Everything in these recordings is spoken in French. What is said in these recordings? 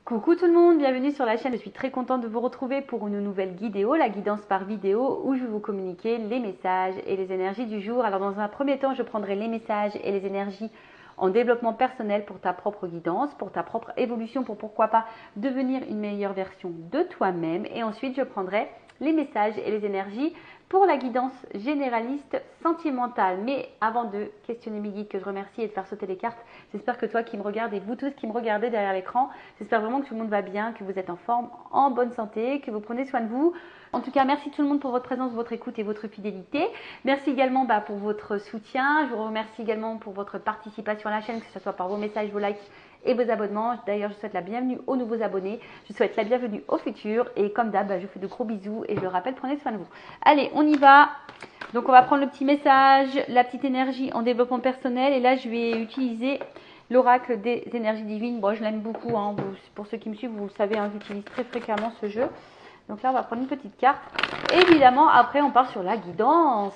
Coucou tout le monde, bienvenue sur la chaîne. Je suis très contente de vous retrouver pour une nouvelle vidéo, la guidance par vidéo, où je vais vous communiquer les messages et les énergies du jour. Alors dans un premier temps, je prendrai les messages et les énergies en développement personnel pour ta propre guidance, pour ta propre évolution, pour pourquoi pas devenir une meilleure version de toi-même. Et ensuite, je prendrai les messages et les énergies pour la guidance généraliste sentimentale. Mais avant de questionner mes guides, que je remercie et de faire sauter les cartes, j'espère que toi qui me regardes et vous tous qui me regardez derrière l'écran, j'espère vraiment que tout le monde va bien, que vous êtes en forme, en bonne santé, que vous prenez soin de vous. En tout cas, merci tout le monde pour votre présence, votre écoute et votre fidélité. Merci également pour votre soutien. Je vous remercie également pour votre participation à la chaîne, que ce soit par vos messages, vos likes et vos abonnements. D'ailleurs, je souhaite la bienvenue aux nouveaux abonnés. Je souhaite la bienvenue aux futurs. Et comme d'hab, je vous fais de gros bisous et je le rappelle, prenez soin de vous. Allez, on y va. Donc, on va prendre le petit message, la petite énergie en développement personnel. Et là, je vais utiliser l'oracle des énergies divines. Bon, je l'aime beaucoup. Hein. Pour ceux qui me suivent, vous le savez, hein, j'utilise très fréquemment ce jeu. Donc là, on va prendre une petite carte. Évidemment, après, on part sur la guidance.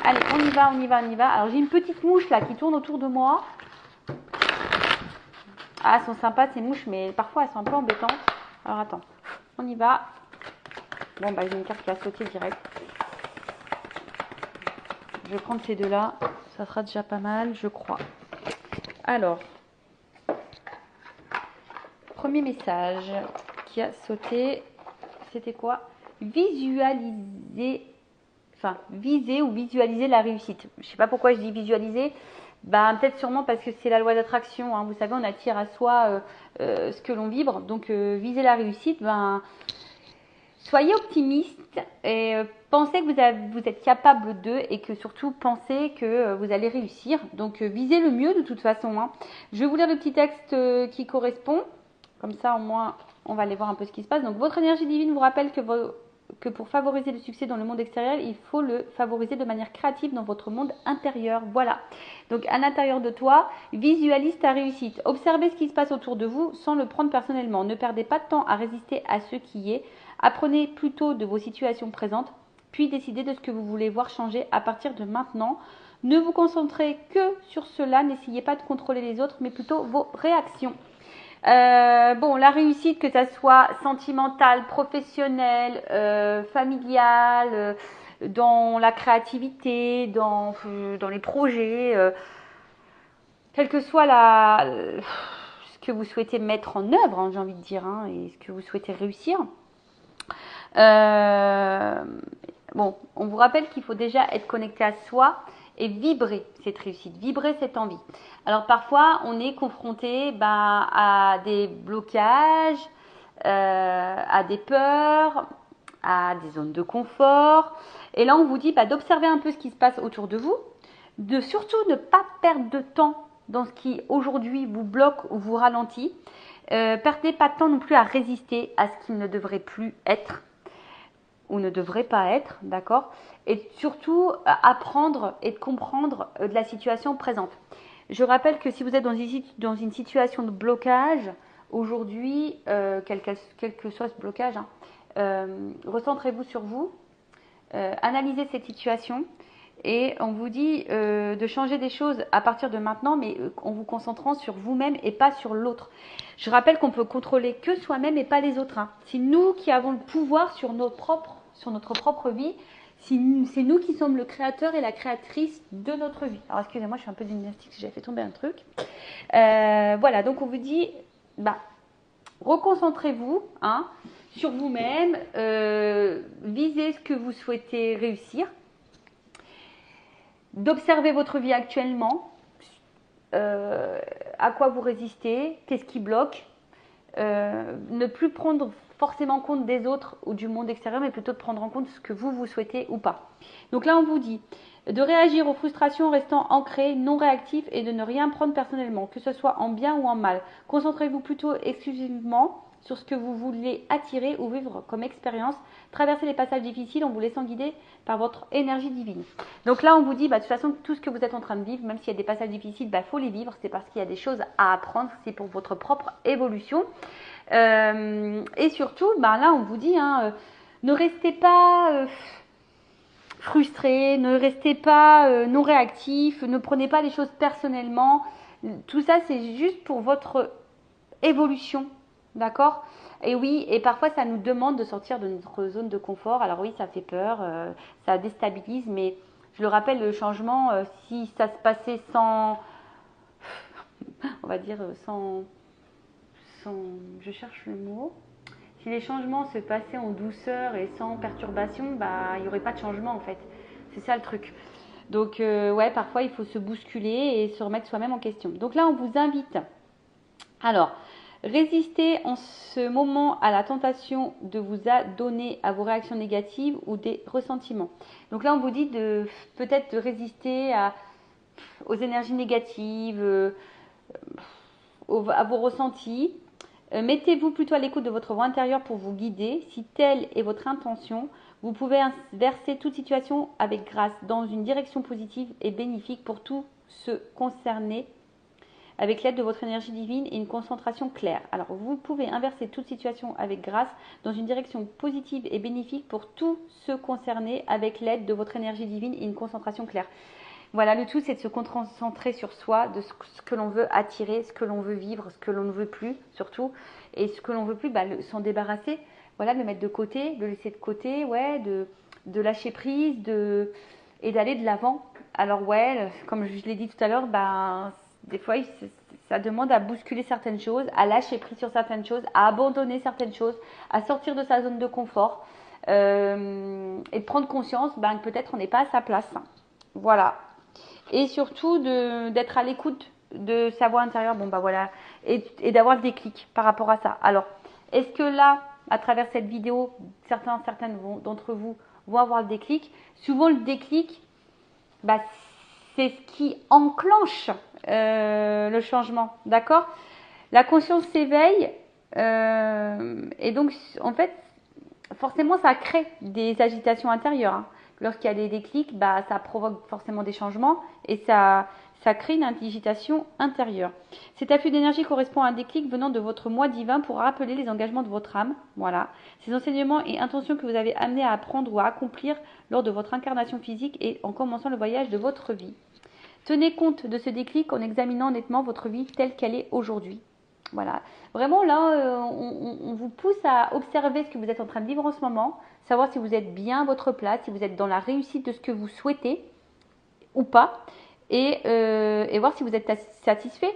Allez, on y va, on y va, on y va. Alors, j'ai une petite mouche là qui tourne autour de moi. Ah, elles sont sympas ces mouches, mais parfois elles sont un peu embêtantes. Alors, attends, on y va. Bon, j'ai une carte qui a sauté direct. Je vais prendre ces deux-là. Ça sera déjà pas mal, je crois. Alors, premier message qui a sauté. C'était quoi? Viser ou visualiser la réussite. Je ne sais pas pourquoi je dis visualiser. Peut-être sûrement parce que c'est la loi d'attraction. Hein. Vous savez, on attire à soi ce que l'on vibre. Donc, viser la réussite, soyez optimiste et pensez que vous êtes capable d'eux et que surtout pensez que vous allez réussir. Donc, visez le mieux de toute façon. Hein. Je vais vous lire le petit texte qui correspond. Comme ça, au moins, on va aller voir un peu ce qui se passe. Donc, votre énergie divine vous rappelle que pour favoriser le succès dans le monde extérieur, il faut le favoriser de manière créative dans votre monde intérieur. Voilà. Donc, à l'intérieur de toi, visualise ta réussite. Observez ce qui se passe autour de vous sans le prendre personnellement. Ne perdez pas de temps à résister à ce qui est. Apprenez plutôt de vos situations présentes, puis décidez de ce que vous voulez voir changer à partir de maintenant. Ne vous concentrez que sur cela. N'essayez pas de contrôler les autres, mais plutôt vos réactions. La réussite, que ça soit sentimentale, professionnelle, familiale, dans la créativité, dans les projets, quel que soit ce que vous souhaitez mettre en œuvre, hein, j'ai envie de dire, hein, et ce que vous souhaitez réussir. On vous rappelle qu'il faut déjà être connecté à soi et vibrer cette réussite, vibrer cette envie. Alors parfois, on est confronté à des blocages, à des peurs, à des zones de confort. Et là, on vous dit d'observer un peu ce qui se passe autour de vous, de surtout ne pas perdre de temps dans ce qui aujourd'hui vous bloque ou vous ralentit. Perdez pas de temps non plus à résister à ce qui ne devrait plus être ou ne devrait pas être, d'accord? Et surtout, apprendre et de comprendre de la situation présente. Je rappelle que si vous êtes dans une situation de blocage, aujourd'hui, quel que soit ce blocage, recentrez-vous sur vous, analysez cette situation et on vous dit de changer des choses à partir de maintenant, mais en vous concentrant sur vous-même et pas sur l'autre. Je rappelle qu'on peut contrôler que soi-même et pas les autres. Hein. C'est nous qui avons le pouvoir sur notre propre vie. C'est nous qui sommes le créateur et la créatrice de notre vie. Alors, excusez-moi, je suis un peu de gymnastique si j'ai fait tomber un truc. Voilà, donc on vous dit, reconcentrez-vous sur vous-même, visez ce que vous souhaitez réussir, d'observer votre vie actuellement, à quoi vous résistez, qu'est-ce qui bloque, ne plus prendre forcément compte des autres ou du monde extérieur, mais plutôt de prendre en compte ce que vous souhaitez ou pas. Donc là, on vous dit de réagir aux frustrations en restant ancré, non réactif et de ne rien prendre personnellement, que ce soit en bien ou en mal. Concentrez-vous plutôt exclusivement sur ce que vous voulez attirer ou vivre comme expérience. Traversez les passages difficiles en vous laissant guider par votre énergie divine. Donc là, on vous dit, de toute façon, tout ce que vous êtes en train de vivre, même s'il y a des passages difficiles, faut les vivre. C'est parce qu'il y a des choses à apprendre. C'est pour votre propre évolution. Et surtout, là, on vous dit, ne restez pas frustré, ne restez pas non réactif, ne prenez pas les choses personnellement. Tout ça, c'est juste pour votre évolution D'accord? Et oui, et parfois ça nous demande de sortir de notre zone de confort. Alors oui, ça fait peur, ça déstabilise, mais je le rappelle, le changement, si ça se passait sans, on va dire, sans, je cherche le mot. Si les changements se passaient en douceur et sans perturbation, bah, il n'y aurait pas de changement en fait. C'est ça le truc. Donc ouais, parfois il faut se bousculer et se remettre soi-même en question. Donc là, on vous invite. Alors, résistez en ce moment à la tentation de vous adonner à vos réactions négatives ou des ressentiments. Donc là, on vous dit de peut-être de résister aux énergies négatives, à vos ressentis. Mettez-vous plutôt à l'écoute de votre voix intérieure pour vous guider. Si telle est votre intention, vous pouvez inverser toute situation avec grâce dans une direction positive et bénéfique pour tous ceux concernés avec l'aide de votre énergie divine et une concentration claire. Alors, vous pouvez inverser toute situation avec grâce dans une direction positive et bénéfique pour tous ceux concernés avec l'aide de votre énergie divine et une concentration claire. Voilà, le tout, c'est de se concentrer sur soi, de ce que l'on veut attirer, ce que l'on veut vivre, ce que l'on ne veut plus, surtout. Et ce que l'on ne veut plus, bah, s'en débarrasser, voilà, de le mettre de côté, de le laisser de côté, ouais, de lâcher prise, et d'aller de l'avant. Alors, ouais, comme je l'ai dit tout à l'heure, bah, des fois, ça demande à bousculer certaines choses, à lâcher prise sur certaines choses, à abandonner certaines choses, à sortir de sa zone de confort et de prendre conscience que peut-être on n'est pas à sa place. Voilà. Et surtout d'être à l'écoute de sa voix intérieure, bon bah voilà, et d'avoir le déclic par rapport à ça. Alors, est-ce que là, à travers cette vidéo, certaines d'entre vous vont avoir le déclic? Souvent le déclic, bah, c'est ce qui enclenche le changement, d'accord? La conscience s'éveille et donc en fait, forcément ça crée des agitations intérieures, hein. Lorsqu'il y a des déclics, bah, ça provoque forcément des changements et ça crée une agitation intérieure. Cet afflux d'énergie correspond à un déclic venant de votre moi divin pour rappeler les engagements de votre âme. Voilà. Ces enseignements et intentions que vous avez amenés à apprendre ou à accomplir lors de votre incarnation physique et en commençant le voyage de votre vie. Tenez compte de ce déclic en examinant honnêtement votre vie telle qu'elle est aujourd'hui. Voilà. Vraiment, là, on vous pousse à observer ce que vous êtes en train de vivre en ce moment, savoir si vous êtes bien à votre place, si vous êtes dans la réussite de ce que vous souhaitez ou pas, et voir si vous êtes satisfait.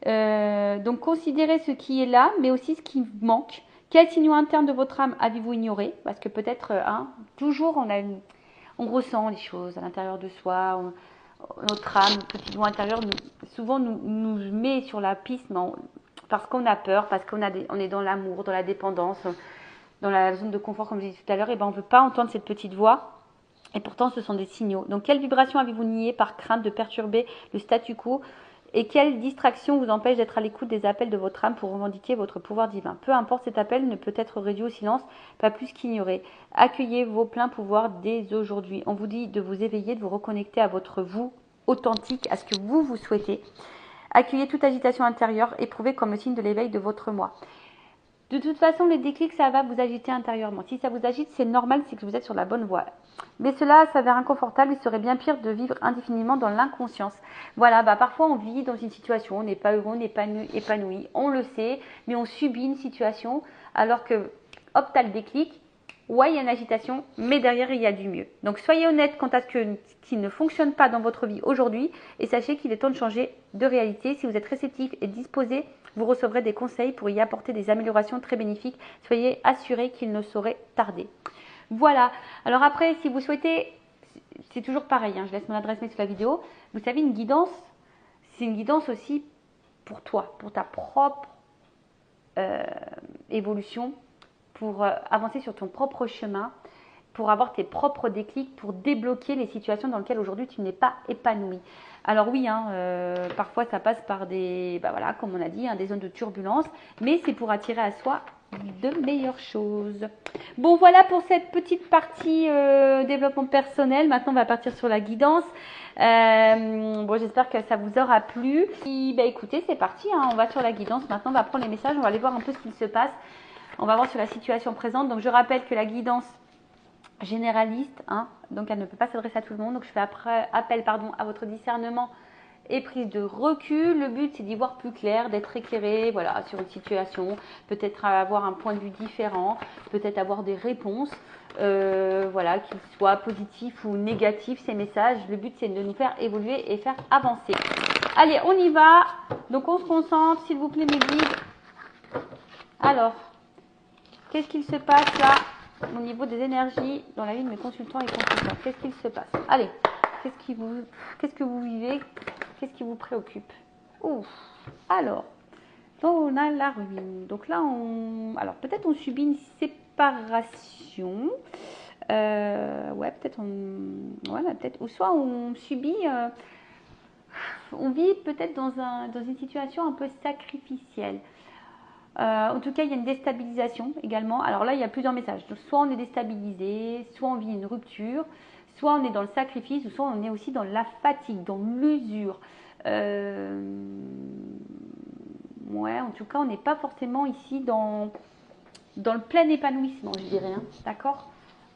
Donc, considérez ce qui est là, mais aussi ce qui manque. Quels signaux internes de votre âme avez-vous ignoré? Parce que peut-être, toujours, on ressent les choses à l'intérieur de soi. Notre âme, notre petite voix intérieure, souvent nous met sur la piste, parce qu'on a peur, parce qu'on est dans l'amour, dans la dépendance, dans la zone de confort, comme je disais tout à l'heure, et on ne veut pas entendre cette petite voix. Et pourtant, ce sont des signaux. Donc, quelle vibration avez-vous nié par crainte de perturber le statu quo? Et quelle distraction vous empêche d'être à l'écoute des appels de votre âme pour revendiquer votre pouvoir divin? Peu importe, cet appel ne peut être réduit au silence, pas plus qu'ignoré. Accueillez vos pleins pouvoirs dès aujourd'hui. On vous dit de vous éveiller, de vous reconnecter à votre vous authentique, à ce que vous souhaitez. Accueillez toute agitation intérieure, éprouvée comme le signe de l'éveil de votre moi. De toute façon, les déclics, ça va vous agiter intérieurement. Si ça vous agite, c'est normal, c'est que vous êtes sur la bonne voie. Mais cela s'avère inconfortable, il serait bien pire de vivre indéfiniment dans l'inconscience. Voilà, parfois on vit dans une situation, on n'est pas heureux, on n'est pas épanoui, on le sait, mais on subit une situation, alors que, hop, t'as le déclic, ouais, il y a une agitation, mais derrière, il y a du mieux. Donc, soyez honnête quant à ce qui ne fonctionne pas dans votre vie aujourd'hui, et sachez qu'il est temps de changer de réalité. Si vous êtes réceptif et disposé, vous recevrez des conseils pour y apporter des améliorations très bénéfiques. Soyez assurés qu'il ne saurait tarder. Voilà. Alors après, si vous souhaitez, c'est toujours pareil, je laisse mon adresse mail sous la vidéo. Vous savez, une guidance, c'est une guidance aussi pour toi, pour ta propre évolution, pour avancer sur ton propre chemin, pour avoir tes propres déclics, pour débloquer les situations dans lesquelles aujourd'hui tu n'es pas épanoui. Alors oui, parfois ça passe par des, voilà, comme on a dit, des zones de turbulence, mais c'est pour attirer à soi de meilleures choses. Bon, voilà pour cette petite partie développement personnel. Maintenant, on va partir sur la guidance. Bon, j'espère que ça vous aura plu. Et, écoutez, c'est parti, on va sur la guidance. Maintenant, on va prendre les messages, on va aller voir un peu ce qu'il se passe. On va voir sur la situation présente. Donc, je rappelle que la guidance généraliste, donc elle ne peut pas s'adresser à tout le monde. Donc, je fais appel à votre discernement et prise de recul. Le but, c'est d'y voir plus clair, d'être éclairé, voilà, sur une situation, peut-être avoir un point de vue différent, peut-être avoir des réponses, voilà, qu'ils soient positifs ou négatifs, ces messages. Le but, c'est de nous faire évoluer et faire avancer. Allez, on y va. Donc, on se concentre, s'il vous plaît, mes guides. Alors, qu'est-ce qu'il se passe là au niveau des énergies dans la vie de mes consultants et consultants? Qu'est-ce qu'il se passe? Allez, qu'est-ce que vous vivez? Qu'est-ce qui vous préoccupe? Ouf. Alors, donc on a la ruine. Donc là, alors peut-être on subit une séparation. Ouais, peut-être voilà, peut-être. Ou soit on subit, on vit peut-être dans une situation un peu sacrificielle. En tout cas, il y a une déstabilisation également. Alors là, il y a plusieurs messages. Donc, soit on est déstabilisé, soit on vit une rupture, soit on est dans le sacrifice, ou soit on est aussi dans la fatigue, dans l'usure. Ouais, en tout cas, on n'est pas forcément ici dans le plein épanouissement, je dirais. Hein. D'accord?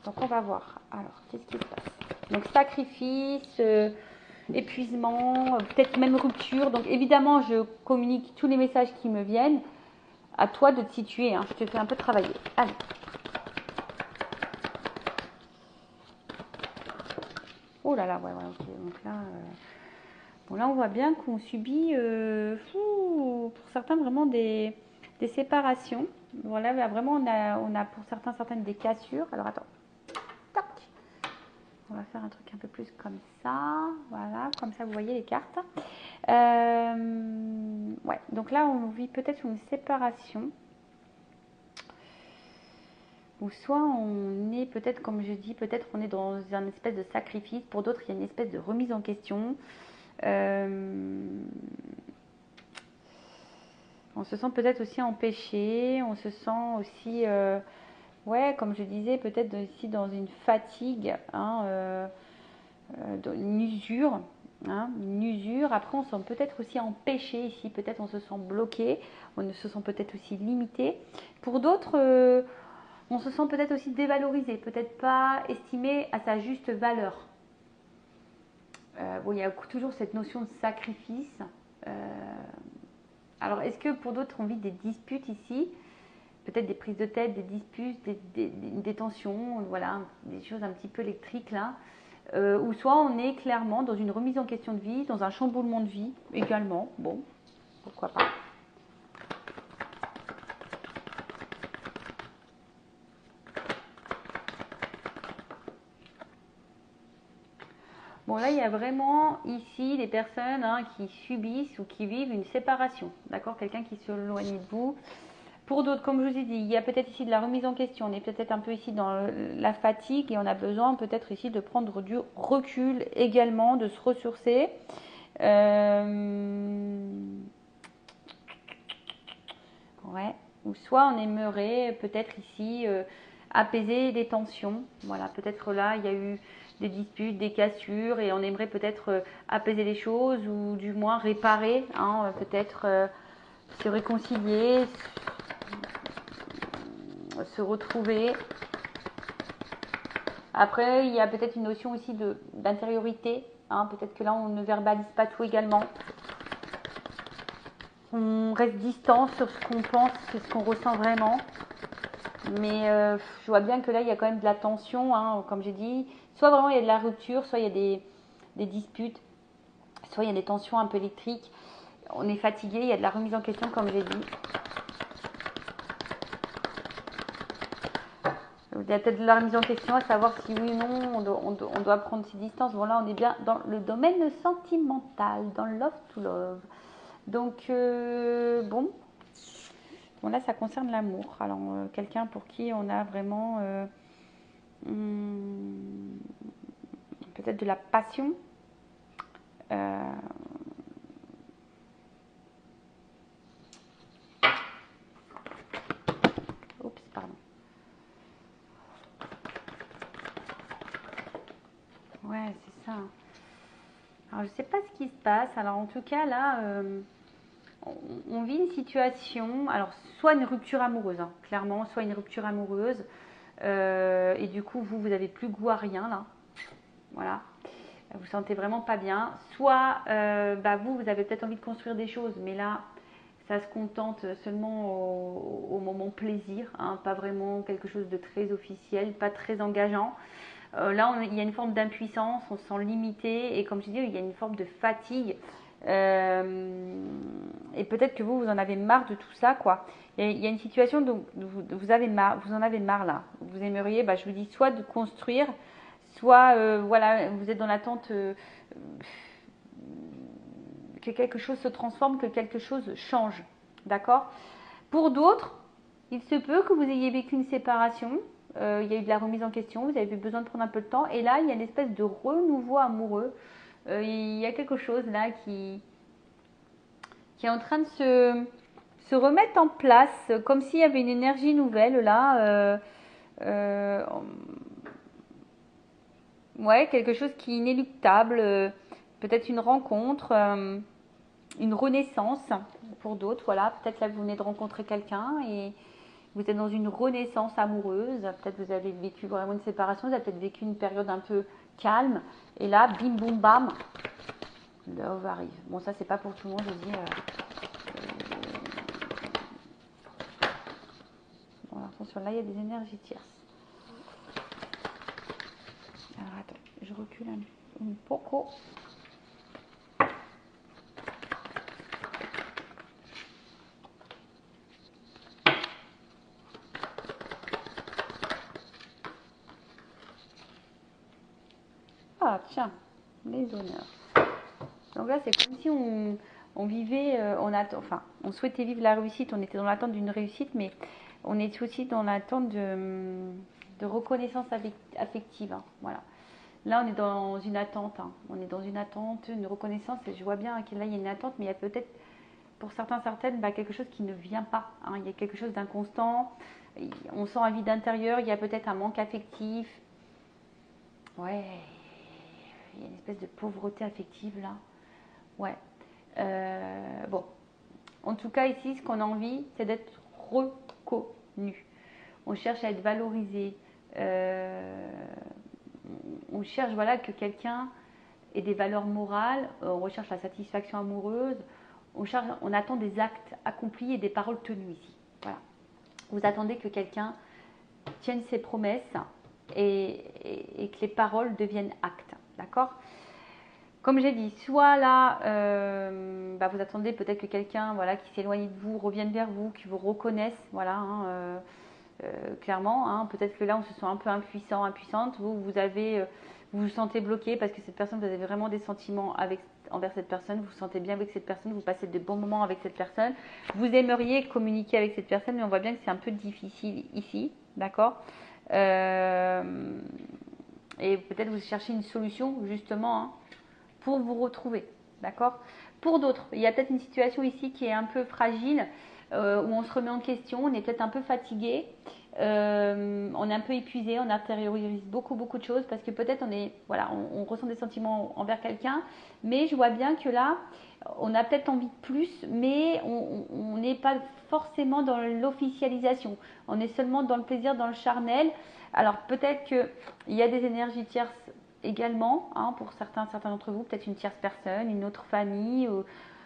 Donc, on va voir. Alors, qu'est-ce qui se passe? Donc, sacrifice, épuisement, peut-être même rupture. Donc, évidemment, je communique tous les messages qui me viennent. À toi de te situer, hein. Je te fais un peu travailler. Allez. Oh là là, ouais, ok. Donc là, bon, là, on voit bien qu'on subit, pour certains, vraiment des séparations. Voilà, là, vraiment, on a pour certaines des cassures. Alors, attends. Tac. On va faire un truc un peu plus comme ça. Voilà, comme ça, vous voyez les cartes. Ouais, donc là, on vit peut-être une séparation. Ou soit on est peut-être, comme je dis, peut-être on est dans un espèce de sacrifice. Pour d'autres, il y a une espèce de remise en question. On se sent peut-être aussi empêché. On se sent aussi, ouais, comme je disais, peut-être aussi dans une fatigue, hein, dans une usure. Hein, une usure. Après, on se sent peut-être aussi empêché ici. Peut-être on se sent bloqué. On se sent peut-être aussi limité. Pour d'autres... on se sent peut-être aussi dévalorisé, peut-être pas estimé à sa juste valeur. Bon, il y a toujours cette notion de sacrifice. Alors, est-ce que pour d'autres, on vit des disputes ici? Peut-être des prises de tête, des disputes, des tensions, voilà, des choses un petit peu électriques là. Ou soit on est clairement dans une remise en question de vie, dans un chamboulement de vie également. Bon, pourquoi pas. Bon, là, il y a vraiment ici des personnes qui subissent ou qui vivent une séparation. D'accord? Quelqu'un qui s'éloigne de vous. Pour d'autres, comme je vous ai dit, il y a peut-être ici de la remise en question. On est peut-être un peu ici dans la fatigue et on a besoin peut-être ici de prendre du recul également, de se ressourcer. Ouais. Ou soit on aimerait peut-être ici apaiser des tensions. Voilà, peut-être là, il y a eu des disputes, des cassures et on aimerait peut-être apaiser les choses ou du moins réparer, hein, peut-être se réconcilier, se retrouver. Après, il y a peut-être une notion aussi d'intériorité, hein, peut-être que là on ne verbalise pas tout également. On reste distant sur ce qu'on pense, sur ce qu'on ressent vraiment. Mais je vois bien que là, il y a quand même de la tension, hein, comme j'ai dit. Soit vraiment il y a de la rupture, soit il y a des disputes, soit il y a des tensions un peu électriques. On est fatigué, il y a de la remise en question, comme j'ai dit. Il y a peut-être de la remise en question, à savoir si oui ou non on doit prendre ses distances. Bon, là, on est bien dans le domaine sentimental, dans le love to love. Donc, bon, là, ça concerne l'amour. Alors, quelqu'un pour qui on a vraiment peut-être de la passion. Oups, pardon. Ouais, c'est ça. Alors, je ne sais pas ce qui se passe. Alors, en tout cas, là, on vit une situation, alors soit une rupture amoureuse, hein, clairement, soit une rupture amoureuse, et du coup vous avez plus goût à rien là, voilà. vous vous sentez vraiment pas bien. Soit vous avez peut-être envie de construire des choses, mais là, ça se contente seulement au moment plaisir, hein, pas vraiment quelque chose de très officiel, pas très engageant. Là, il y a une forme d'impuissance, on se sent limité et comme je dis, il y a une forme de fatigue. Et peut-être que vous en avez marre de tout ça, quoi. Il y a une situation dont vous en avez marre là. Vous aimeriez, je vous dis, soit de construire, soit voilà, vous êtes dans l'attente que quelque chose se transforme, que quelque chose change. D'accord? Pour d'autres, il se peut que vous ayez vécu une séparation, il y a eu de la remise en question, vous avez eu besoin de prendre un peu de temps, et là, il y a une espèce de renouveau amoureux. Il y a quelque chose là qui est en train de se remettre en place, comme s'il y avait une énergie nouvelle là. Ouais, quelque chose qui est inéluctable, peut-être une rencontre, une renaissance pour d'autres. Voilà, peut-être là vous venez de rencontrer quelqu'un et vous êtes dans une renaissance amoureuse. Peut-être vous avez vécu vraiment une séparation, vous avez peut-être vécu une période un peu calme. Et là, bim, boum, bam, love arrive. Bon, ça, c'est pas pour tout le monde, je dis. Bon, attention, là, il y a des énergies tierces. Alors, attends, je recule un poco. Ah, tiens, les honneurs. Donc là, c'est comme si on vivait, on souhaitait vivre la réussite, on était dans l'attente d'une réussite, mais on est aussi dans l'attente de reconnaissance affective. Hein, voilà. Là, on est dans une attente. Hein. On est dans une attente, une reconnaissance. Et je vois bien que là, il y a une attente, mais il y a peut-être, pour certains, certaines, quelque chose qui ne vient pas. Hein. Il y a quelque chose d'inconstant. On sent un vide intérieur. Il y a peut-être un manque affectif. Ouais. Il y a une espèce de pauvreté affective là. Ouais. Bon. En tout cas, ici, ce qu'on a envie, c'est d'être reconnu. On cherche à être valorisé. On cherche voilà, que quelqu'un ait des valeurs morales. On recherche la satisfaction amoureuse. On attend des actes accomplis et des paroles tenues ici. Voilà. Vous attendez que quelqu'un tienne ses promesses et que les paroles deviennent actes. D'accord ? Comme j'ai dit, soit là, vous attendez peut-être que quelqu'un voilà, qui s'éloigne de vous revienne vers vous, qui vous reconnaisse, voilà, hein, clairement. Hein, peut-être que là, on se sent un peu impuissant, impuissante. Vous vous sentez bloqué parce que cette personne, vous avez vraiment des sentiments envers cette personne. Vous vous sentez bien avec cette personne, vous passez de bons moments avec cette personne. Vous aimeriez communiquer avec cette personne, mais on voit bien que c'est un peu difficile ici, d'accord ? Et peut-être vous cherchez une solution, justement, hein, pour vous retrouver, d'accord? Pour d'autres, il y a peut-être une situation ici qui est un peu fragile, où on se remet en question, on est peut-être un peu fatigué, on est un peu épuisé, on intériorise beaucoup de choses parce que peut-être on ressent des sentiments envers quelqu'un, mais je vois bien que là, on a peut-être envie de plus, mais on n'est pas forcément dans l'officialisation, on est seulement dans le plaisir, dans le charnel. Alors peut-être qu'il y a des énergies tierces également, hein, pour certains d'entre vous, peut-être une tierce personne, une autre famille, ou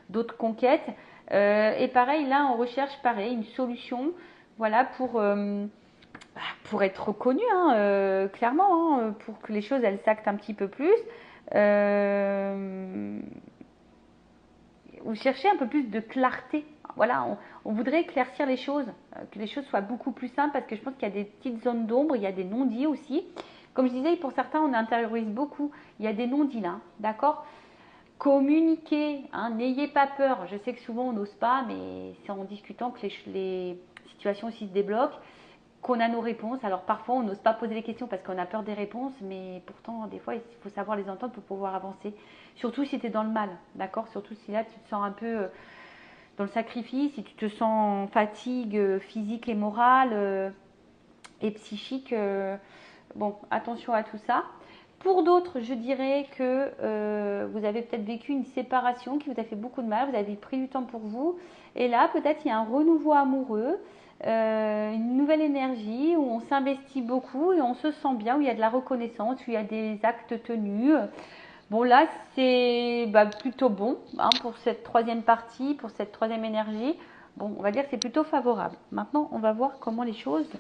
d'autres conquêtes. Et pareil, là, on recherche une solution, voilà, pour être reconnu, hein, clairement, hein, pour que les choses, elles s'actent un petit peu plus. Vous cherchez un peu plus de clarté. Voilà, on voudrait éclaircir les choses, que les choses soient beaucoup plus simples, parce que je pense qu'il y a des petites zones d'ombre, il y a des non-dits aussi. Comme je disais, pour certains, on intériorise beaucoup. Il y a des non-dits là, d'accord ? Communiquez, hein, n'ayez pas peur. Je sais que souvent on n'ose pas, mais c'est en discutant que les situations aussi se débloquent, qu'on a nos réponses. Alors parfois, on n'ose pas poser les questions parce qu'on a peur des réponses, mais pourtant, des fois, il faut savoir les entendre pour pouvoir avancer. Surtout si tu es dans le mal, d'accord ? Surtout si là, tu te sens un peu dans le sacrifice, si tu te sens en fatigue physique et morale et psychique. Bon, attention à tout ça. Pour d'autres, je dirais que vous avez peut-être vécu une séparation qui vous a fait beaucoup de mal, vous avez pris du temps pour vous. Et là, peut-être il y a un renouveau amoureux, une nouvelle énergie où on s'investit beaucoup et on se sent bien, où il y a de la reconnaissance, où il y a des actes tenus. Bon, là, c'est plutôt bon hein, pour cette troisième partie, pour cette troisième énergie. Bon, on va dire que c'est plutôt favorable. Maintenant, on va voir comment les choses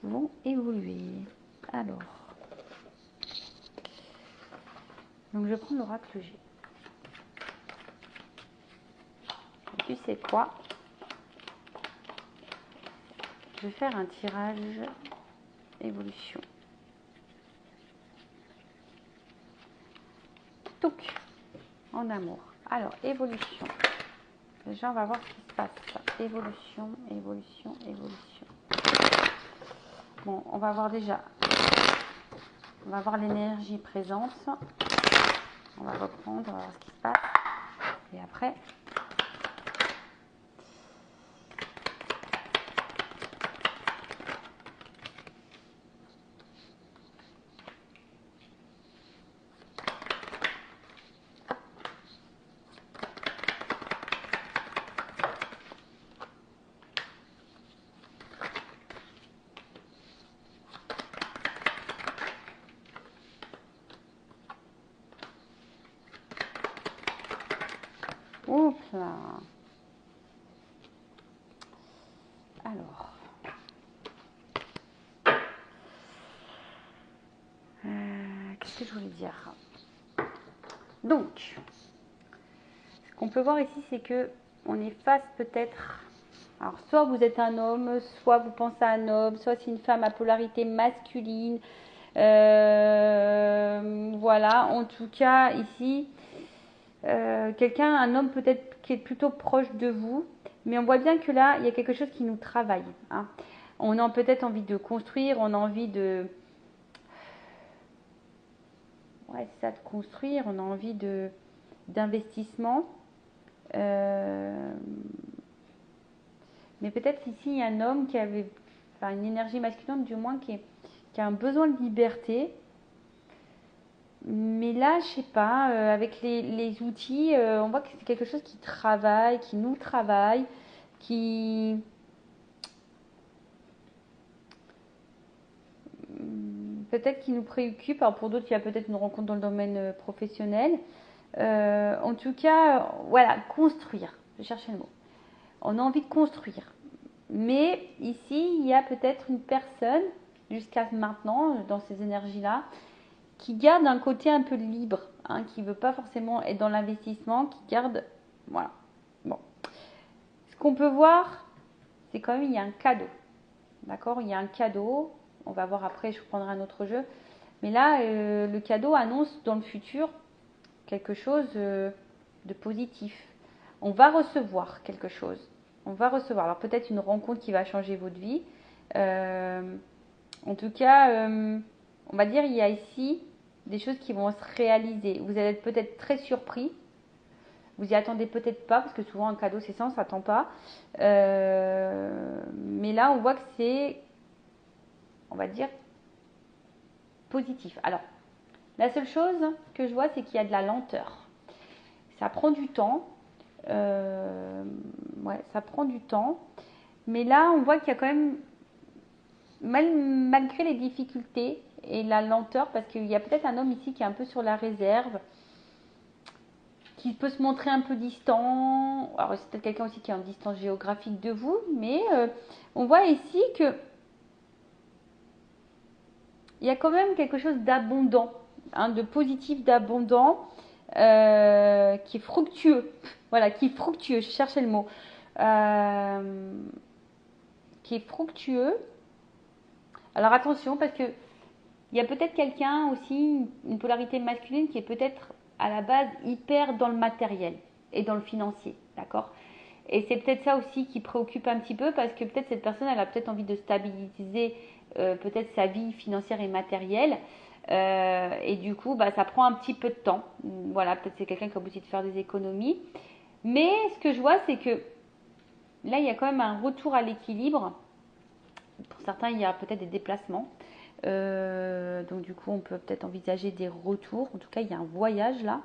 vont évoluer. Alors, donc je prends l'oracle G. Tu sais quoi? Je vais faire un tirage évolution. Donc, en amour. Alors, évolution. Déjà, on va voir ce qui se passe. Évolution, évolution, évolution. Bon, on va voir déjà. On va voir l'énergie présente. On va reprendre, on va voir ce qui se passe. Et après, hop là. Alors, qu'est-ce que je voulais dire? Donc, ce qu'on peut voir ici, c'est que on est face peut-être. Alors, soit vous êtes un homme, soit vous pensez à un homme, soit c'est une femme à polarité masculine. Voilà, en tout cas, ici, quelqu'un, un homme peut-être qui est plutôt proche de vous, mais on voit bien que là, il y a quelque chose qui nous travaille. Hein. On a peut-être envie de construire, on a envie de... Ouais, c'est ça, de construire, on a envie d'investissement. Mais peut-être ici, il y a un homme qui avait, enfin une énergie masculine du moins, qui a un besoin de liberté. Mais là, je sais pas, avec les outils, on voit que c'est quelque chose qui travaille, qui nous travaille, qui... peut-être qui nous préoccupe. Alors pour d'autres, il y a peut-être une rencontre dans le domaine professionnel. En tout cas, voilà, construire. Je cherchais le mot. On a envie de construire. Mais ici, il y a peut-être une personne, jusqu'à maintenant, dans ces énergies-là, qui garde un côté un peu libre, hein, qui ne veut pas forcément être dans l'investissement, qui garde... Voilà. Bon. Ce qu'on peut voir, c'est quand même, il y a un cadeau. D'accord? Il y a un cadeau. On va voir après, je prendrai un autre jeu. Mais là, le cadeau annonce dans le futur quelque chose de positif. On va recevoir quelque chose. On va recevoir. Alors peut-être une rencontre qui va changer votre vie. En tout cas, on va dire il y a ici des choses qui vont se réaliser. Vous allez être peut-être très surpris. Vous y attendez peut-être pas, parce que souvent un cadeau c'est ça, on ne s'attend pas. Mais là, on voit que c'est, on va dire, positif. Alors, la seule chose que je vois, c'est qu'il y a de la lenteur. Ça prend du temps. Ouais, ça prend du temps. Mais là, on voit qu'il y a quand même, malgré les difficultés et la lenteur, parce qu'il y a peut-être un homme ici qui est un peu sur la réserve, qui peut se montrer un peu distant. Alors, c'est peut-être quelqu'un aussi qui est en distance géographique de vous, mais on voit ici que il y a quand même quelque chose d'abondant, hein, de positif, d'abondant, qui est fructueux. Voilà, qui est fructueux, je cherchais le mot. Qui est fructueux. Alors attention, parce que il y a peut-être quelqu'un aussi, une polarité masculine, qui est peut-être à la base hyper dans le matériel et dans le financier, d'accord? Et c'est peut-être ça aussi qui préoccupe un petit peu, parce que peut-être cette personne, elle a peut-être envie de stabiliser peut-être sa vie financière et matérielle. Et du coup, ça prend un petit peu de temps. Voilà, peut-être c'est quelqu'un qui a besoin de faire des économies. Mais ce que je vois, c'est que là, il y a quand même un retour à l'équilibre. Pour certains, il y a peut-être des déplacements. Donc du coup, on peut peut-être envisager des retours. En tout cas, il y a un voyage là.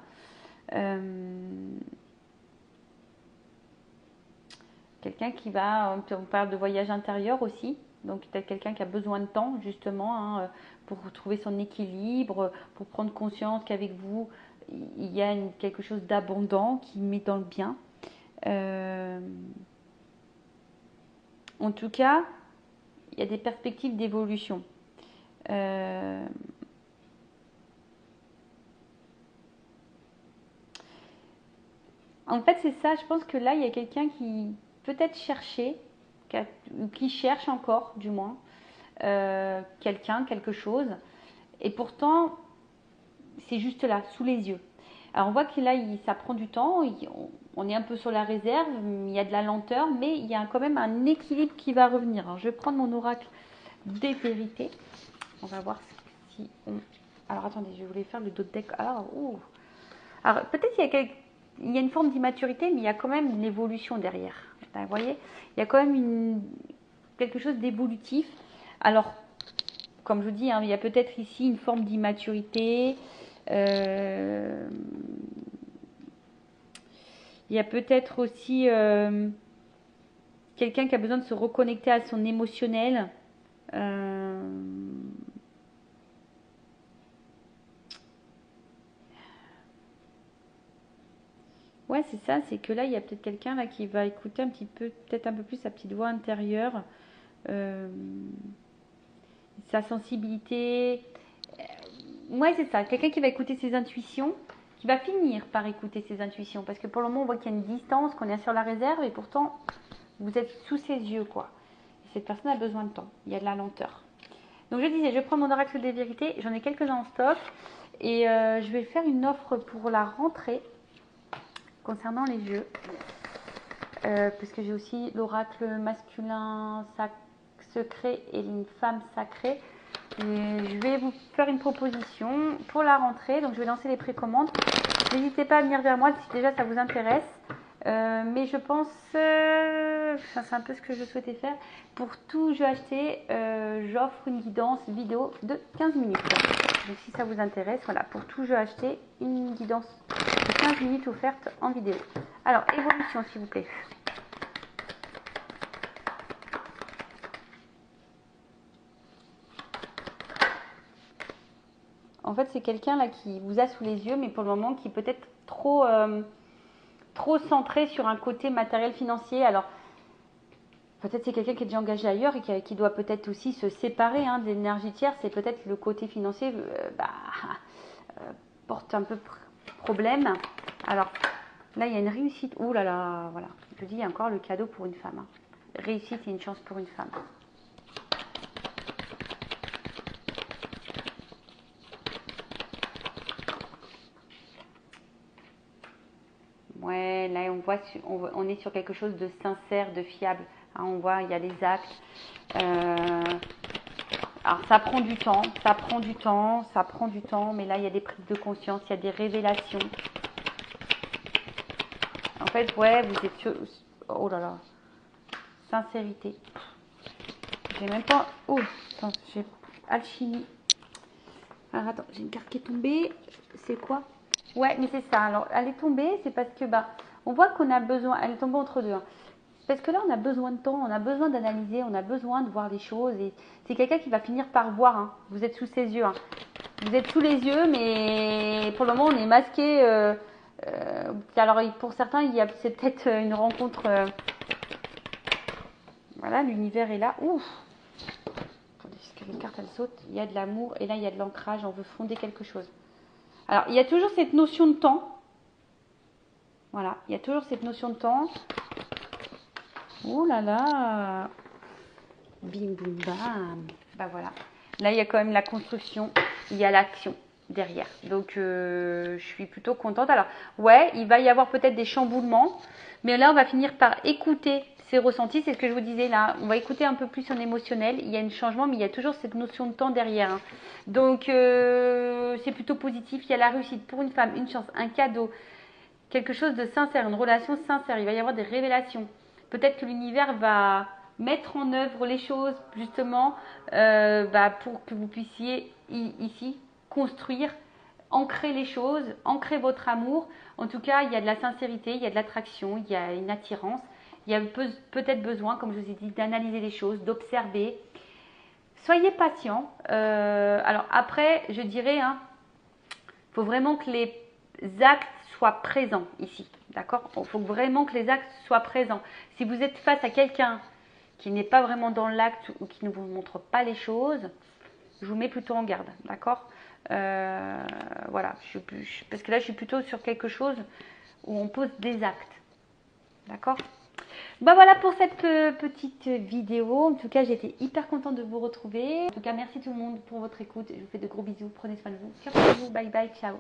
Quelqu'un qui va, on parle de voyage intérieur aussi. Donc peut-être quelqu'un qui a besoin de temps justement hein, pour trouver son équilibre, pour prendre conscience qu'avec vous, il y a quelque chose d'abondant qui met dans le bien. En tout cas, il y a des perspectives d'évolution. En fait, c'est ça. Je pense que là, il y a quelqu'un qui peut-être cherchait, qui cherche encore, du moins, quelqu'un, quelque chose. Et pourtant, c'est juste là, sous les yeux. Alors, on voit que là, ça prend du temps. On est un peu sur la réserve. Il y a de la lenteur, mais il y a quand même un équilibre qui va revenir. Alors, je vais prendre mon oracle des vérités. On va voir si on... Alors, attendez, je voulais faire le dos de deck. Alors, peut-être il y a une forme d'immaturité, mais il y a quand même une évolution derrière. Vous voyez, il y a quand même quelque chose d'évolutif. Alors, comme je vous dis, hein, il y a peut-être ici une forme d'immaturité. Il y a peut-être aussi quelqu'un qui a besoin de se reconnecter à son émotionnel. Ouais, c'est ça, c'est que là, il y a peut-être quelqu'un là qui va écouter un petit peu, peut-être un peu plus sa petite voix intérieure, sa sensibilité. Ouais, c'est ça, quelqu'un qui va écouter ses intuitions, qui va finir par écouter ses intuitions, parce que pour le moment, on voit qu'il y a une distance, qu'on est sur la réserve, et pourtant, vous êtes sous ses yeux, quoi. Et cette personne a besoin de temps, il y a de la lenteur. Donc je disais, je vais prendre mon oracle des vérités, j'en ai quelques-uns en stock, et je vais faire une offre pour la rentrée, concernant les jeux, parce que j'ai aussi l'oracle masculin secret et une femme sacrée. Et je vais vous faire une proposition pour la rentrée, donc je vais lancer les précommandes. N'hésitez pas à venir vers moi si déjà ça vous intéresse. Mais je pense, c'est un peu ce que je souhaitais faire. Pour tout jeu acheté, j'offre une guidance vidéo de 15 minutes. Donc si ça vous intéresse, voilà, pour tout jeu acheté, une guidance de 15 minutes offerte en vidéo. Alors, évolution s'il vous plaît. En fait, c'est quelqu'un là qui vous a sous les yeux, mais pour le moment qui est peut-être trop centré sur un côté matériel financier. Alors, peut-être c'est quelqu'un qui est déjà engagé ailleurs et qui doit peut-être aussi se séparer de l'énergie tierce. C'est peut-être le côté financier porte un peu problème. Alors, là, il y a une réussite. Ouh là là, voilà. Je dis, il y a encore le cadeau pour une femme. Réussite et une chance pour une femme. Ouais, là, on est sur quelque chose de sincère, de fiable. On voit, il y a les actes. Alors, ça prend du temps, mais là, il y a des prises de conscience, il y a des révélations. En fait, ouais, vous êtes sur... Oh là là. Sincérité. J'ai même pas... Oh, attends, j'ai... Alchimie. Alors, attends, j'ai une carte qui est tombée. C'est quoi? Ouais, mais c'est ça. Alors, elle est tombée, c'est parce que, on voit qu'on a besoin... Elle est tombée entre deux. Parce que là, on a besoin de temps, on a besoin d'analyser, on a besoin de voir les choses. Et c'est quelqu'un qui va finir par voir. Vous êtes sous ses yeux. Vous êtes sous les yeux, mais pour le moment, on est masqué. Alors, pour certains, c'est peut-être une rencontre. Voilà, l'univers est là. Ouf! Attendez, parce que les cartes, elles sautent. Il y a de l'amour et là, il y a de l'ancrage. On veut fonder quelque chose. Alors, il y a toujours cette notion de temps. Voilà, il y a toujours cette notion de temps. Oh là là! Bim, boum, bam! Voilà. Là, il y a quand même la construction, il y a l'action derrière. Donc, je suis plutôt contente. Alors, ouais, il va y avoir peut-être des chamboulements, mais là, on va finir par écouter ses ressentis. C'est ce que je vous disais là. On va écouter un peu plus son émotionnel. Il y a un changement, mais il y a toujours cette notion de temps derrière. Donc, c'est plutôt positif. Il y a la réussite pour une femme, une chance, un cadeau, quelque chose de sincère, une relation sincère. Il va y avoir des révélations. Peut-être que l'univers va mettre en œuvre les choses justement pour que vous puissiez ici construire, ancrer les choses, ancrer votre amour. En tout cas, il y a de la sincérité, il y a de l'attraction, il y a une attirance Il y a peut-être besoin, comme je vous ai dit, d'analyser les choses, d'observer. Soyez patient. Alors après, je dirais, faut vraiment que les actes soient présents ici. D'accord? Il faut vraiment que les actes soient présents. Si vous êtes face à quelqu'un qui n'est pas vraiment dans l'acte ou qui ne vous montre pas les choses, je vous mets plutôt en garde. D'accord? Voilà. Parce que là, je suis plutôt sur quelque chose où on pose des actes. D'accord? Bah voilà pour cette petite vidéo. En tout cas, j'étais hyper contente de vous retrouver. En tout cas, merci tout le monde pour votre écoute. Je vous fais de gros bisous. Prenez soin de vous. Bye bye. Ciao.